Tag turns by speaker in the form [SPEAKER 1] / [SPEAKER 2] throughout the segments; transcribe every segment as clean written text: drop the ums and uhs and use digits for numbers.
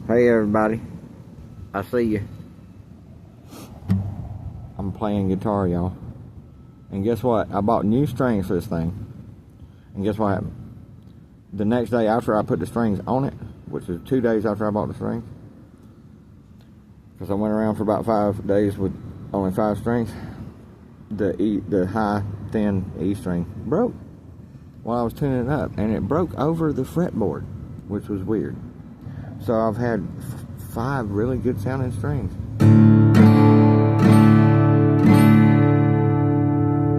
[SPEAKER 1] Hey everybody, I see you. I'm playing guitar, y'all. And guess what? I bought new strings for this thing. And guess what happened? The next day after I put the strings on it, which is 2 days after I bought the strings, because I went around for about 5 days with only 5 strings, the high, thin E string broke while I was tuning it up. And it broke over the fretboard, which was weird. So I've had 5 really good sounding strings.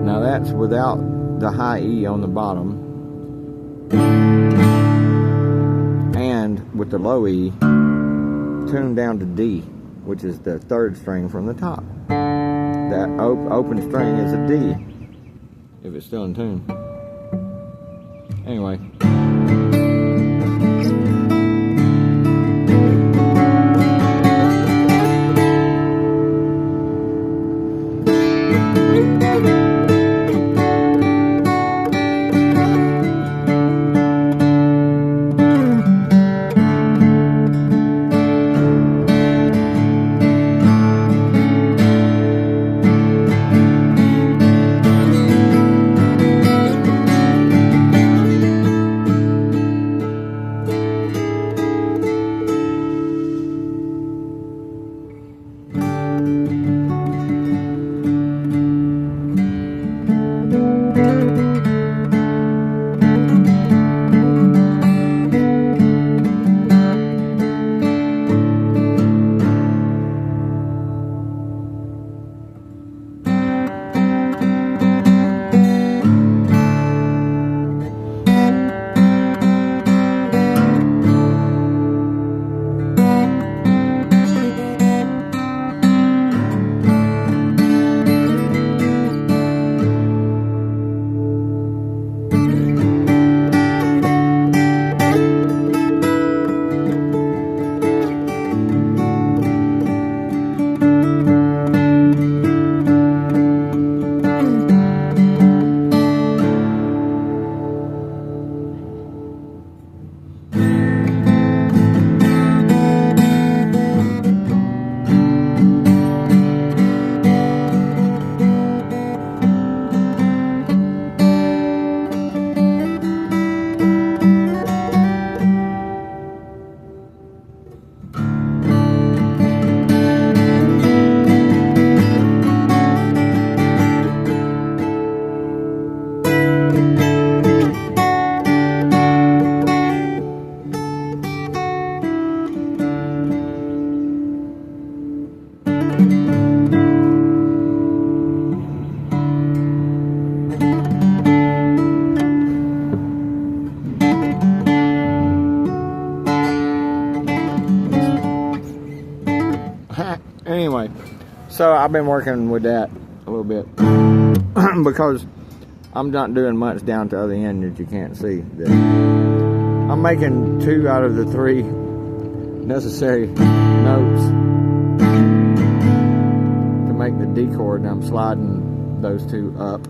[SPEAKER 1] Now that's without the high E on the bottom and with the low E tuned down to D, which is the 3rd string from the top. That open string is a D if it's still in tune. Anyway. Anyway, so I've been working with that a little bit because I'm not doing much down to the other end that you can't see. I'm making 2 out of the 3 necessary notes to make the D chord, and I'm sliding those 2 up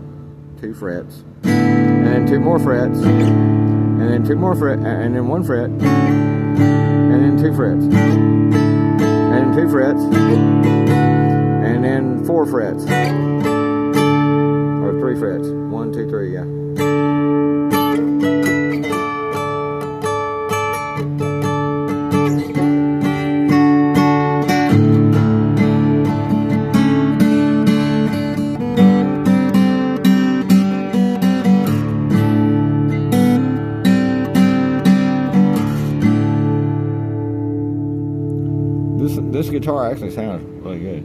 [SPEAKER 1] 2 frets, and then 2 more frets, and then 2 more frets, and then 1 fret, and then 2 frets. And 2 frets, and then 4 frets, or 3 frets, 1, 2, 3, yeah. This guitar actually sounds really good.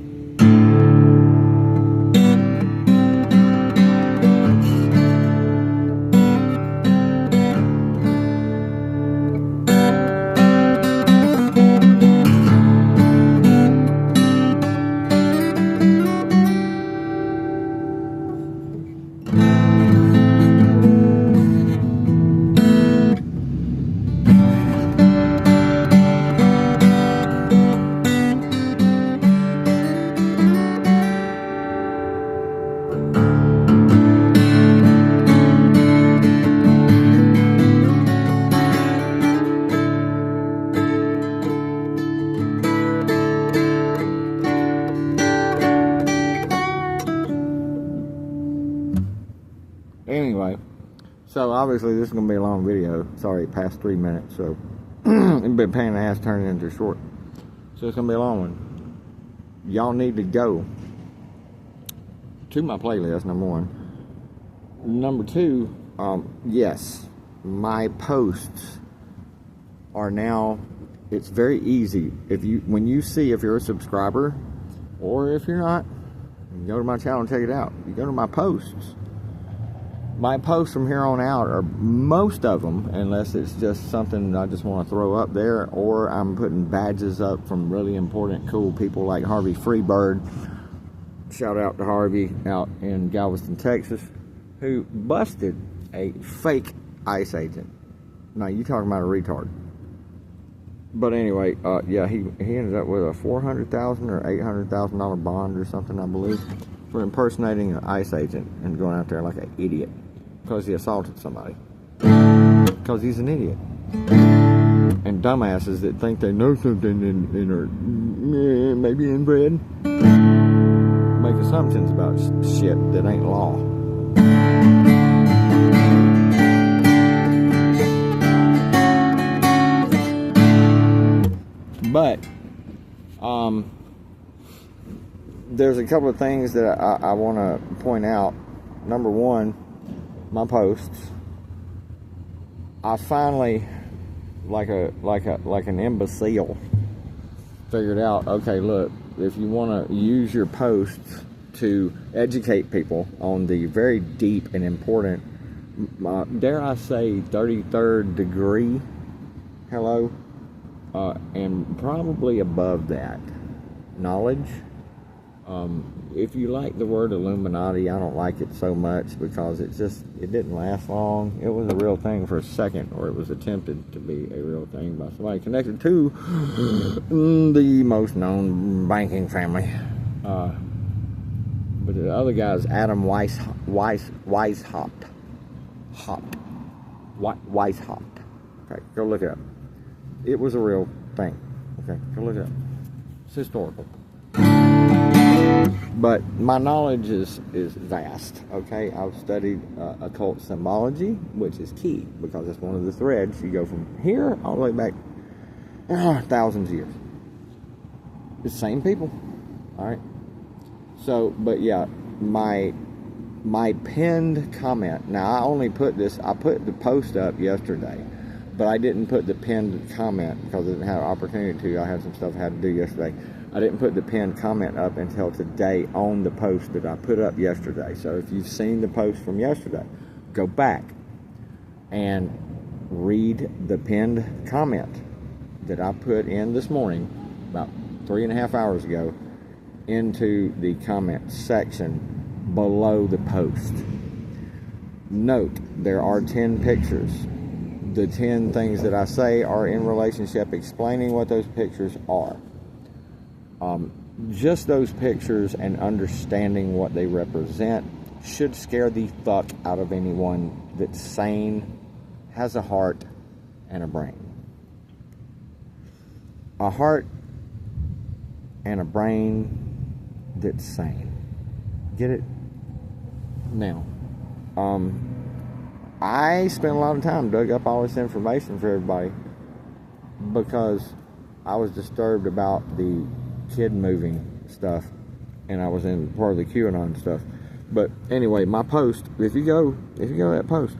[SPEAKER 1] So obviously this is going to be a long video. Sorry, past 3 minutes, so it's been a pain in the ass turning into short. So it's going to be a long one. Y'all need to go to my playlist, number one. Number two, yes, my posts are now, it's very easy. When you see if you're a subscriber, or if you're not, you go to my channel and check it out. You go to my posts. My posts from here on out are, most of them, unless it's just something I just want to throw up there, or I'm putting badges up from really important, cool people like Harvey Freebird. Shout out to Harvey out in Galveston, Texas, who busted a fake ICE agent. Now, you talking about a retard. But anyway, yeah, he ended up with a $400,000 or $800,000 bond or something, I believe, for impersonating an ICE agent and going out there like an idiot because he assaulted somebody. Because he's an idiot. And dumbasses that think they know something and are maybe inbred make assumptions about shit that ain't law. But there's a couple of things that I want to point out. Number one, my posts. I finally, like an imbecile, figured out, okay, look, if you want to use your posts to educate people on the very deep and important, dare I say, 33rd degree, hello, and probably above that, knowledge. If you like the word Illuminati, I don't like it so much because it didn't last long. It was a real thing for a second, or it was attempted to be a real thing by somebody connected to the most known banking family. But the other guy's Adam Weishaupt. Okay, go look it up. It was a real thing. Okay, go look it up. It's historical. But my knowledge is vast, okay? I've studied occult symbology, which is key, because it's one of the threads. You go from here all the way back thousands of years. It's the same people, all right? So, but yeah, my pinned comment, now I put the post up yesterday, but I didn't put the pinned comment because I didn't have an opportunity to. I had some stuff I had to do yesterday. I didn't put the pinned comment up until today on the post that I put up yesterday. So if you've seen the post from yesterday, go back and read the pinned comment that I put in this morning, about 3.5 hours ago, into the comment section below the post. Note, there are 10 pictures. The 10 things that I say are in relationship explaining what those pictures are. Just those pictures and understanding what they represent should scare the fuck out of anyone that's sane, has a heart, and a brain. A heart and a brain that's sane. Get it? Now, I spent a lot of time, dug up all this information for everybody because I was disturbed about the kid moving stuff, and I was in part of the QAnon stuff. But anyway, my post, if you go to that post,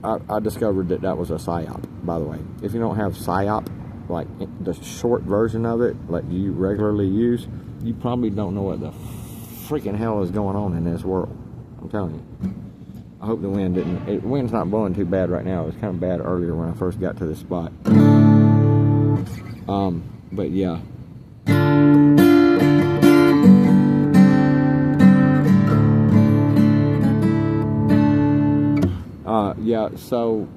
[SPEAKER 1] I discovered that was a psyop, by the way. If you don't have psyop, like the short version of it, like you regularly use, you probably don't know what the freaking hell is going on in this world. I'm telling you. I hope the wind's not blowing too bad right now. It was kind of bad earlier when I first got to this spot. But yeah. Yeah, so,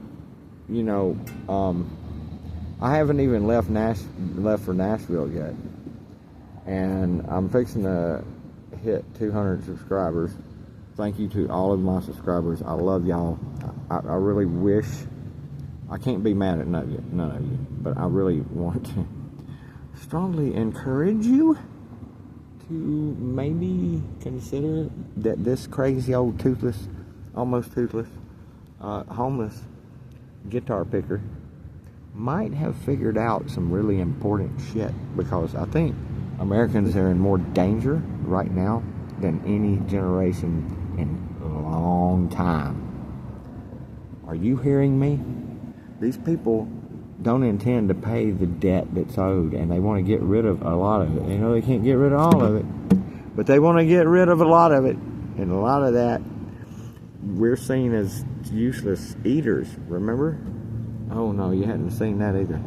[SPEAKER 1] you know, I haven't even left for Nashville yet. And I'm fixing to hit 200 subscribers. Thank you to all of my subscribers. I love y'all. I really wish, I can't be mad at none of you, but I really want to strongly encourage you to maybe consider that this crazy old almost toothless homeless guitar picker might have figured out some really important shit, because I think Americans are in more danger right now than any generation in a long time. Are you hearing me? These people don't intend to pay the debt that's owed, and they want to get rid of a lot of it. They know they can't get rid of all of it, but they want to get rid of a lot of it, and a lot of that we're seen as useless eaters, remember? Oh no, you hadn't seen that either.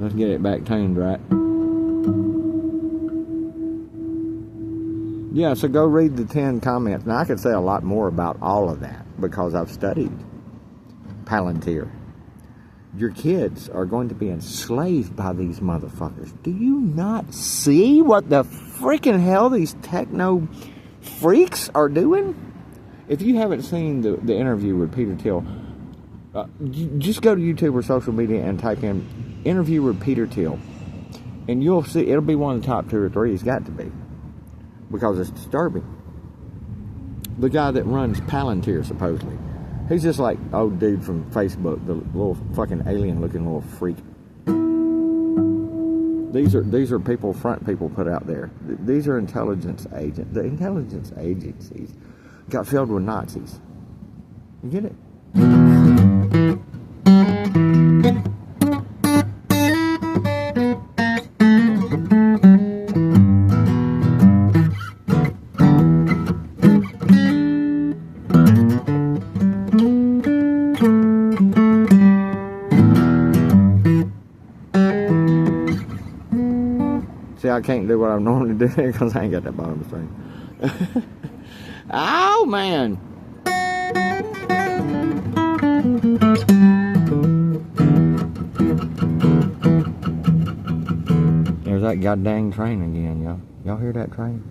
[SPEAKER 1] Let's get it back tuned, right? Yeah, so go read the 10 comments. Now, I could say a lot more about all of that because I've studied Palantir. Your kids are going to be enslaved by these motherfuckers. Do you not see what the freaking hell these techno freaks are doing? If you haven't seen the interview with Peter Thiel, just go to YouTube or social media and type in interview with Peter Thiel, and you'll see it'll be one of the top 2 or 3. It's got to be, because it's disturbing. The guy that runs Palantir, supposedly, he's just like old dude from Facebook, the little fucking alien-looking little freak. These are front people put out there. These are intelligence agents. The intelligence agencies got filled with Nazis. You get it? See, I can't do what I normally do because I ain't got that bottom string. Oh, man. There's that goddamn train again, y'all. Y'all hear that train?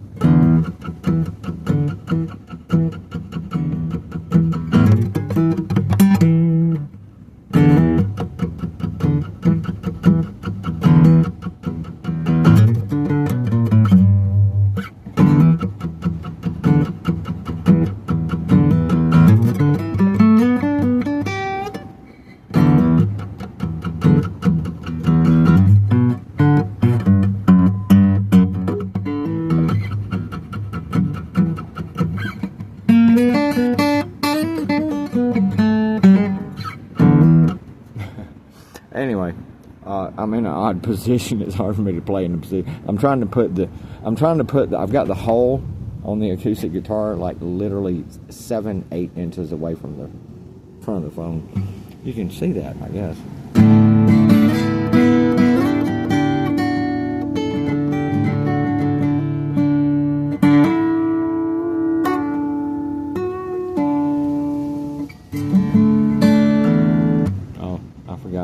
[SPEAKER 1] Anyway, I'm in an odd position. It's hard for me to play in the position. I've got the hole on the acoustic guitar like literally 7-8 inches away from the front of the phone. You can see that, I guess.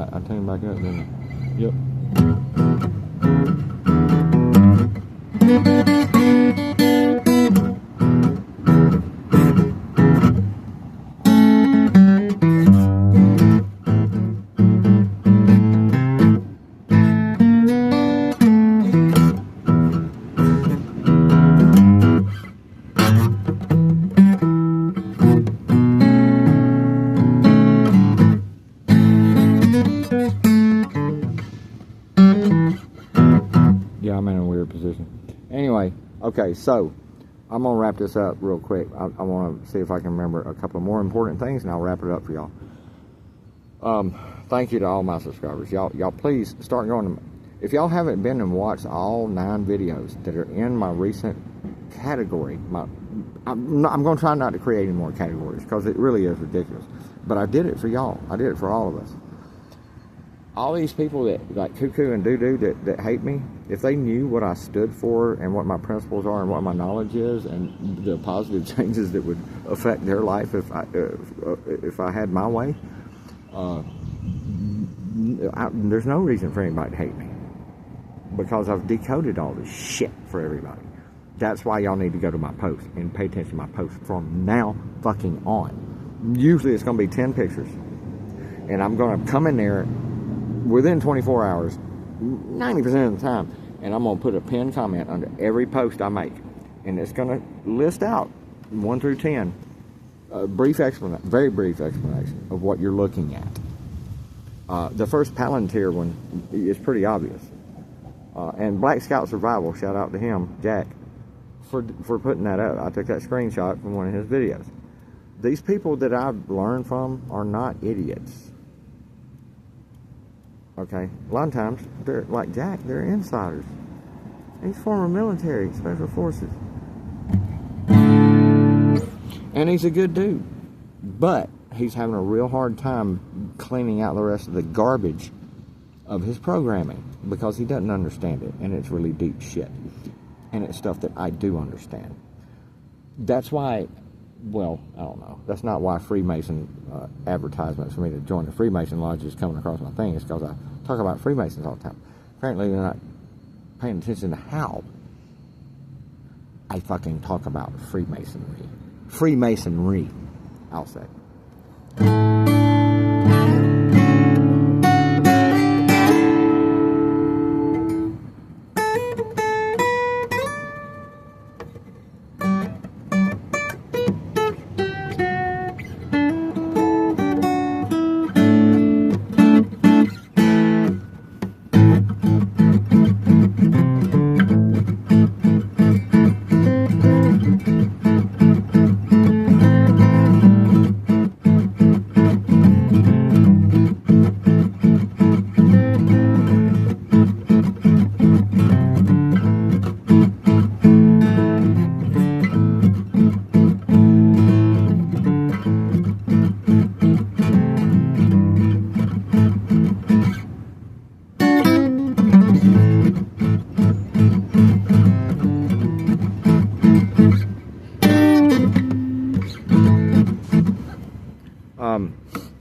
[SPEAKER 1] I turned back up, didn't I? Yep. Yeah, I'm in a weird position. Anyway, okay, so I'm going to wrap this up real quick. I want to see if I can remember a couple of more important things, and I'll wrap it up for y'all. Thank you to all my subscribers. Y'all please start going to... If y'all haven't been and watched all 9 videos that are in my recent category, I'm going to try not to create any more categories because it really is ridiculous. But I did it for y'all. I did it for all of us. All these people that like cuckoo and doo-doo that hate me, if they knew what I stood for and what my principles are and what my knowledge is and the positive changes that would affect their life if I had my way, there's no reason for anybody to hate me because I've decoded all this shit for everybody. That's why y'all need to go to my post and pay attention to my post from now fucking on. Usually it's going to be 10 pictures. And I'm going to come in there within 24 hours, 90% of the time, and I'm going to put a pinned comment under every post I make. And it's going to list out 1 through 10, a brief explanation, very brief explanation of what you're looking at. The first Palantir one is pretty obvious. And Black Scout Survival, shout out to him, Jack, for putting that up. I took that screenshot from one of his videos. These people that I've learned from are not idiots. Okay? A lot of times, they're like Jack, they're insiders. He's former military, special forces. And he's a good dude. But he's having a real hard time cleaning out the rest of the garbage of his programming because he doesn't understand it, and it's really deep shit, and it's stuff that I do understand. That's why, well, I don't know, that's not why Freemason advertisements for me to join the Freemason Lodge is coming across my thing. It's because I talk about Freemasons all the time. Apparently they're not paying attention to how I fucking talk about Freemasonry, I'll say.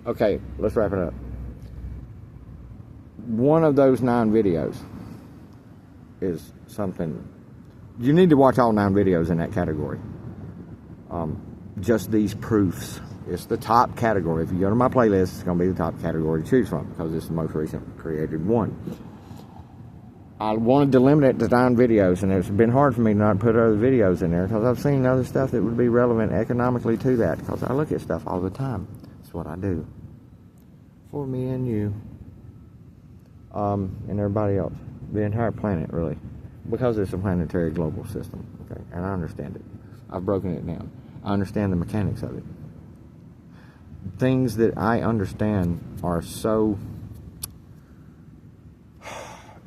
[SPEAKER 1] Okay, let's wrap it up. One of those 9 videos is something. You need to watch all 9 videos in that category. Just these proofs. It's the top category. If you go to my playlist, it's going to be the top category to choose from because it's the most recent created one. I wanted to limit it to 9 videos, and it's been hard for me not to put other videos in there because I've seen other stuff that would be relevant economically to that because I look at stuff all the time. That's what I do. For me and you. And everybody else. The entire planet, really. Because it's a planetary global system. Okay, and I understand it. I've broken it down. I understand the mechanics of it. Things that I understand are so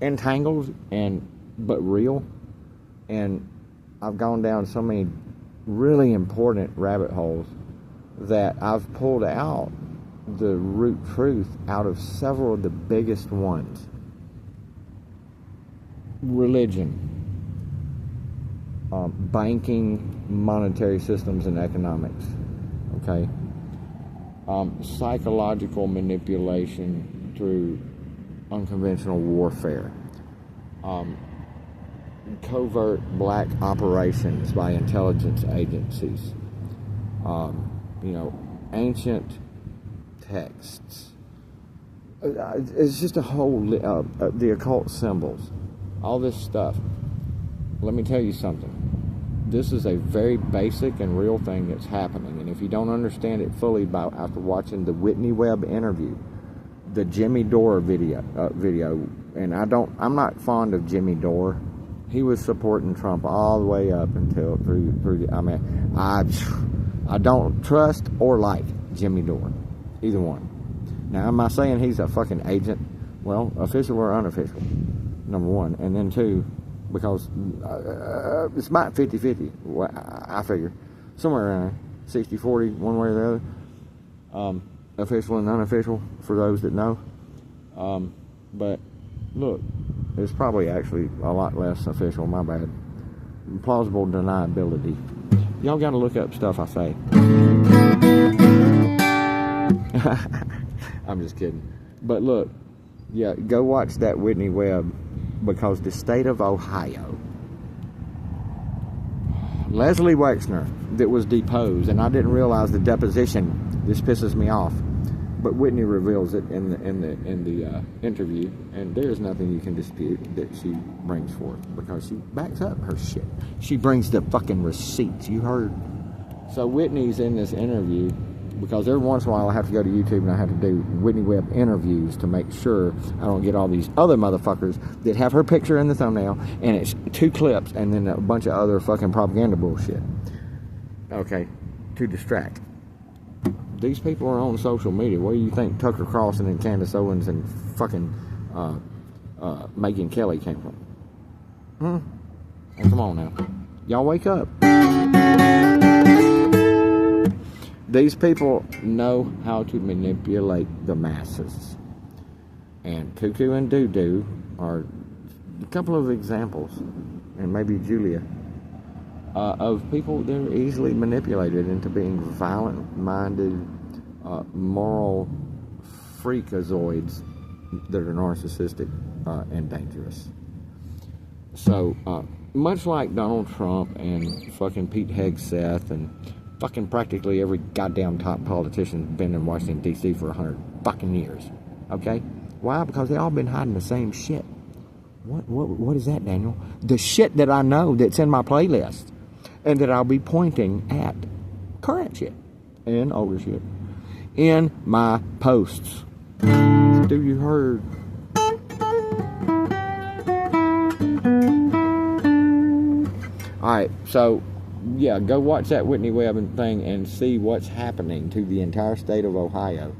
[SPEAKER 1] entangled but real, and I've gone down so many really important rabbit holes that I've pulled out the root truth out of several of the biggest ones. Religion, banking, monetary systems, and economics. Okay, psychological manipulation through unconventional warfare, covert black operations by intelligence agencies, ancient texts. It's just a whole the occult symbols, all this stuff. Let me tell you something. This is a very basic and real thing that's happening, and if you don't understand it fully after watching the Whitney Webb interview, the Jimmy Dore video, and I'm not fond of Jimmy Dore. He was supporting Trump all the way up until through. I don't trust or like Jimmy Dore, either one. Now, am I saying he's a fucking agent? Well, official or unofficial, number one, and then 2, because it's about 50-50. I figure somewhere around 60-40, one way or the other. Official and unofficial, for those that know. But look, it's probably actually a lot less official. My bad. Plausible deniability. Y'all got to look up stuff I say. I'm just kidding. But look, yeah, go watch that Whitney Webb, because the state of Ohio, Leslie Wexner, that was deposed, and I didn't realize the deposition This pisses me off. But Whitney reveals it in the interview, and there's nothing you can dispute that she brings forth because she backs up her shit. She brings the fucking receipts. You heard. So Whitney's in this interview because every once in a while I have to go to YouTube and I have to do Whitney Webb interviews to make sure I don't get all these other motherfuckers that have her picture in the thumbnail and it's 2 clips and then a bunch of other fucking propaganda bullshit. Okay, to distract. These people are on social media. Where do you think Tucker Carlson and Candace Owens and fucking Megyn Kelly came from? Oh, come on now. Y'all wake up. These people know how to manipulate the masses. And Tutu and Dudu are a couple of examples, and maybe Julia, of people that are easily manipulated into being violent-minded, moral freakazoids that are narcissistic and dangerous. So, much like Donald Trump and fucking Pete Hegseth and fucking practically every goddamn top politician has been in Washington, D.C. for 100 fucking years. Okay? Why? Because they all been hiding the same shit. What is that, Daniel? The shit that I know that's in my playlist. And that I'll be pointing at current shit and older shit in my posts. Do you heard? Alright, so yeah, go watch that Whitney Webb thing and see what's happening to the entire state of Ohio.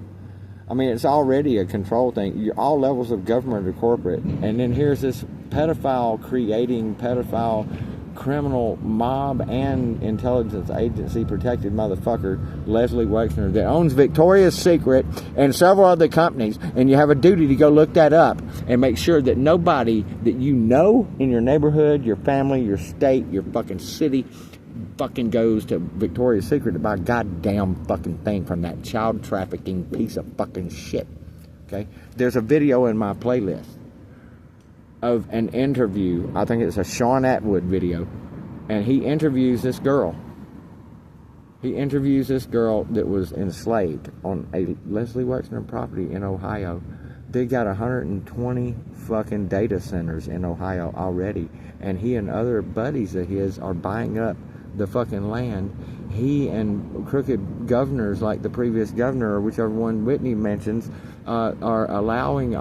[SPEAKER 1] I mean, it's already a control thing. All levels of government are corporate. And then here's this pedophile creating pedophile criminal mob and intelligence agency protected motherfucker, Leslie Wexner, that owns Victoria's Secret and several other companies, and you have a duty to go look that up and make sure that nobody that you know in your neighborhood, your family, your state, your fucking city fucking goes to Victoria's Secret to buy a goddamn fucking thing from that child trafficking piece of fucking shit. Okay? There's a video in my playlist of an interview. I think it's a Sean Atwood video, and he interviews this girl. He interviews this girl that was enslaved on a Leslie Wexner property in Ohio. They got 120 fucking data centers in Ohio already, and he and other buddies of his are buying up the fucking land. He and crooked governors like the previous governor, or whichever one Whitney mentions, are allowing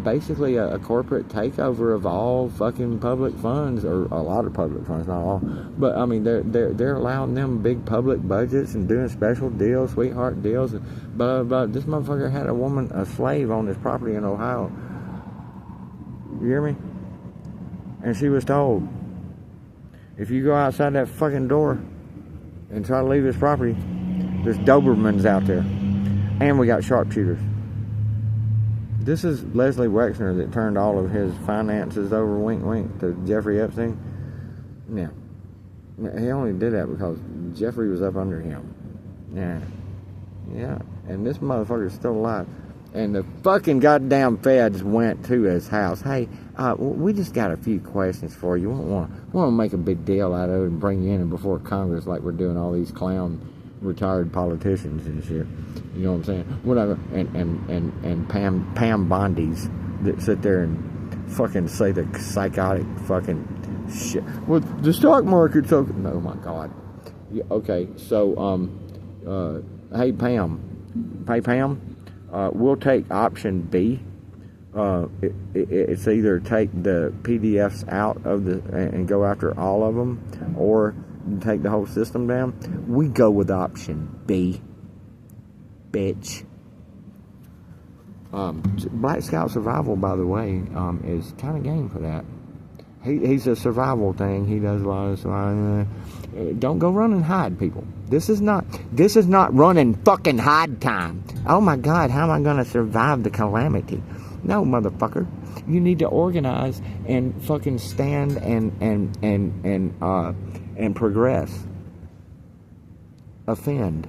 [SPEAKER 1] basically a corporate takeover of all fucking public funds, or a lot of public funds, not all, but I mean they're allowing them big public budgets and doing special deals, sweetheart deals, but this motherfucker had a slave on his property in Ohio. You hear me? And she was told, if you go outside that fucking door and try to leave his property, there's Dobermans out there, and we got sharpshooters. This is Leslie Wexner that turned all of his finances over, wink wink, to Jeffrey Epstein. Yeah, he only did that because Jeffrey was up under him. Yeah, and this motherfucker's still alive. And the fucking goddamn feds went to his house. Hey, we just got a few questions for you. We don't want to make a big deal out of it and bring you in before Congress like we're doing all these clown retired politicians and shit. You know what I'm saying? Whatever. And Pam Bondies that sit there and fucking say the psychotic fucking shit. Well, the stock market's so... Oh my God. Yeah, okay, so hey Pam, we'll take option B. It's either take the PDFs out of and go after all of them, or take the whole system down. We go with option B, bitch. Black Scout Survival, by the way, is kind of game for that. He's a survival thing. He does a lot of survival. Don't go run and hide, people. This is not run and fucking hide time. Oh my God, how am I going to survive the calamity? No, motherfucker. You need to organize and fucking stand and progress. Offend.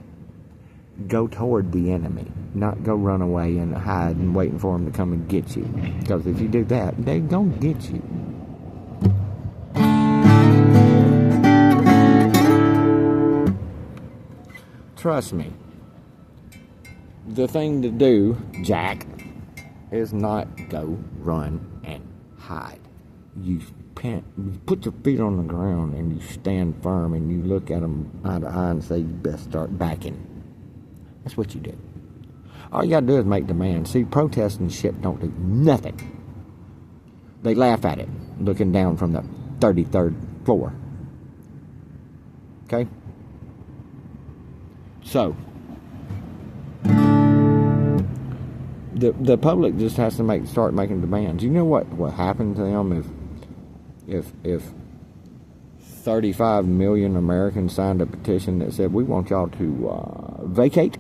[SPEAKER 1] Go toward the enemy, not go run away and hide and waiting for them to come and get you. Because if you do that, they gonna get you. Trust me. the thing to do, Jack, is not go run and hide. You put your feet on the ground and you stand firm and you look at them eye to eye and say, you best start backing. That's what you do. All you gotta do is make demands. See, protests and shit don't do nothing. They laugh at it, looking down from the 33rd floor. Okay? So, the public just has to start making demands. You know what happened to them if 35 million Americans signed a petition that said, we want y'all to vacate,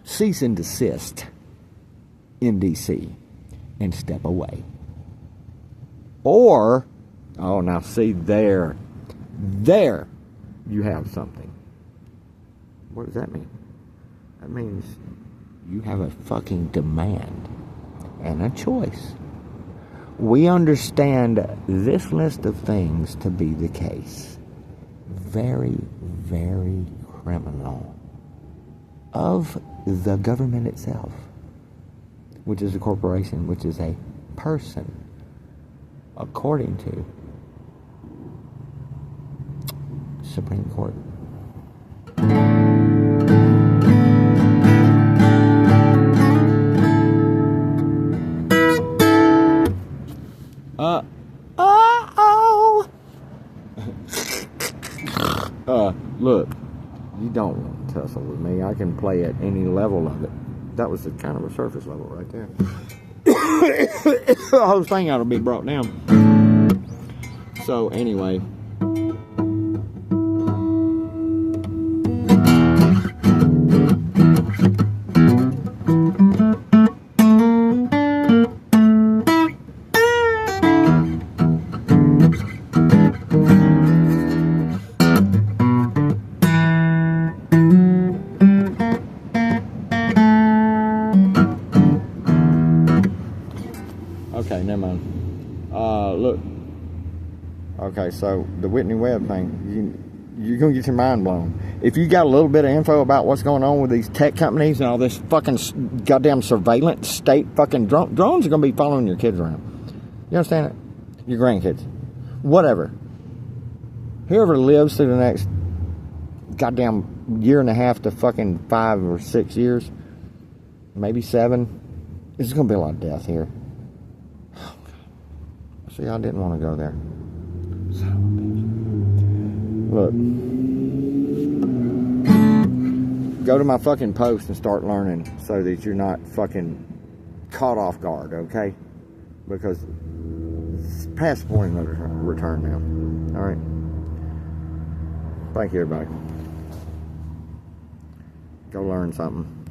[SPEAKER 1] cease and desist in D.C. and step away. Or, oh, now see, there you have something. What does that mean? That means you have a fucking demand and a choice. We understand this list of things to be the case. Very, very criminal of the government itself, which is a corporation, which is a person, according to Supreme Court. Look, you don't want to tussle with me. I can play at any level of it. That was kind of a surface level right there. The whole thing ought to be brought down. So anyway, okay, never mind. Look. Okay, so the Whitney Webb thing, you're going to get your mind blown. If you got a little bit of info about what's going on with these tech companies and all this fucking goddamn surveillance state fucking drones are going to be following your kids around. You understand it? Your grandkids. Whatever. Whoever lives through the next goddamn year and a half to fucking 5 or 6 years, maybe 7, there's going to be a lot of death here. See, I didn't want to go there. Look. Go to my fucking post and start learning so that you're not fucking caught off guard, okay? Because it's past the point of return now. Alright? Thank you, everybody. Go learn something.